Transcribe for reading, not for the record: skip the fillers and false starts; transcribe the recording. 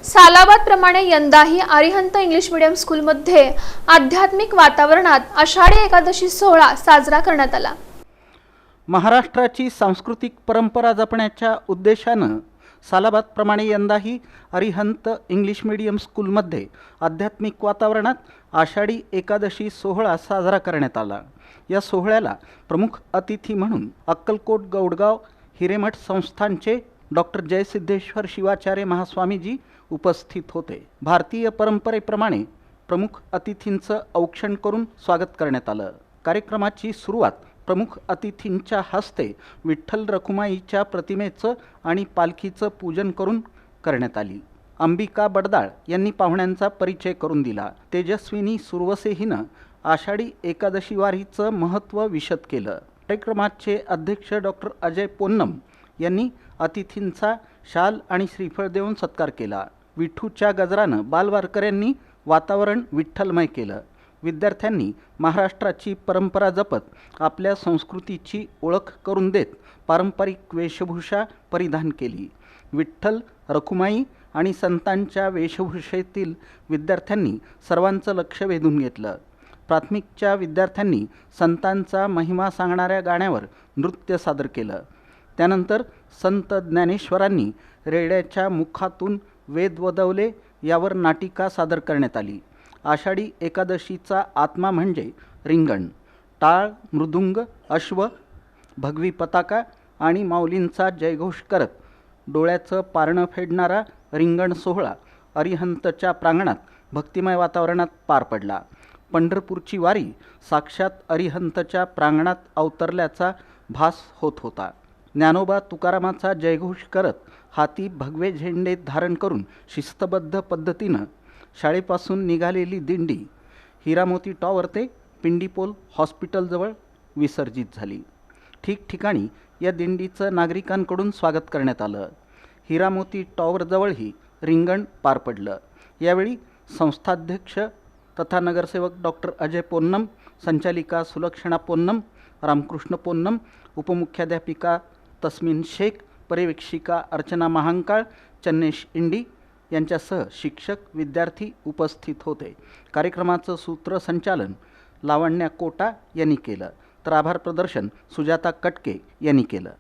सालाबादप्रमाणे यंदाही Arihant English medium स्कूलमध्ये आध्यात्मिक वातावरणात आषाढी एकादशी सोहळा साजरा करण्यात आला। महाराष्ट्राची सांस्कृतिक परंपरा जपण्याच्या उद्देशानं सालाबादप्रमाणे यंदाही अरिहंत इंग्लिश मीडियम स्कूलमध्ये आध्यात्मिक वातावरणात आषाढी एकादशी सोहळा साजरा करण्यात आला। या सोहळ्याला प्रमुख अतिथी म्हणून अक्कलकोट गौडगाव हिरेमठ संस्थानचे डॉक्टर जयसिद्धेश्वर शिवाचार्य महास्वामीजी उपस्थित होते। भारतीय परंपरेप्रमाणे प्रमुख अतिथींचं औक्षण करून स्वागत करण्यात आलं। कार्यक्रमाची सुरुवात प्रमुख अतिथींच्या हस्ते विठ्ठल रखुमाईच्या प्रतिमेचं आणि पालखीचं पूजन करून करण्यात आली। अंबिका बडदाळ यांनी पाहुण्यांचा परिचय करून दिला। तेजस्विनी सुरवसे हिनं आषाढी एकादशी वारीचं महत्त्व विशद केलं। कार्यक्रमाचे अध्यक्ष डॉक्टर अजय पोन्नम यांनी अतिथींचा शाल आणि श्रीफळ देऊन सत्कार केला। विठूच्या गजरानं बालवारकऱ्यांनी वातावरण विठ्ठलमय केलं। विद्यार्थ्यांनी महाराष्ट्राची परंपरा जपत आपल्या संस्कृतीची ओळख करून देत पारंपरिक वेशभूषा परिधान केली। विठ्ठल रखुमाई आणि संतांच्या वेशभूषेतील विद्यार्थ्यांनी सर्वांचं लक्ष वेधून घेतलं। प्राथमिकच्या विद्यार्थ्यांनी संतांचा महिमा सांगणाऱ्या गाण्यावर नृत्य सादर केलं। त्यानंतर संत ज्ञानेश्वरांनी रेड्याच्या मुखातून वेद वदवले यावर नाटिका सादर करण्यात आली। आषाढी एकादशीचा आत्मा म्हणजे रिंगण, टाळ, मृदुंग, अश्व, भगवी पताका आणि माऊलींचा जयघोष करत डोळ्याचं पारणं फेडणारा रिंगण सोहळा अरिहंतच्या प्रांगणात भक्तिमय वातावरणात पार पडला। पंढरपूरची वारी साक्षात अरिहंतच्या प्रांगणात अवतरल्याचा भास होत होता। ज्ञानोबा तुकारामाचा जयघोष करत हाती भगवे झेंडे धारण करून शिस्तबद्ध पद्धतीनं शाळेपासून निघालेली दिंडी हिरामोती टॉवर ते पिंडीपोल हॉस्पिटलजवळ विसर्जित झाली। ठिकठिकाणी या दिंडीचं नागरिकांकडून स्वागत करण्यात आलं। हिरामोती टॉवरजवळही रिंगण पार पडलं। यावेळी संस्थाध्यक्ष तथा नगरसेवक डॉक्टर अजय पोन्नम, संचालिका सुलक्षणा पोन्नम, रामकृष्ण पोन्नम, उपमुख्याध्यापिका तस्मीन शेख, पर्यवेक्षिका अर्चना महांकाळ, चन्नेश इंडी यांच्यासह शिक्षक विद्यार्थी उपस्थित होते। कार्यक्रमाचं सूत्रसंचालन लावण्या कोटा यांनी केलं, तर आभार प्रदर्शन सुजाता कटके यांनी केलं।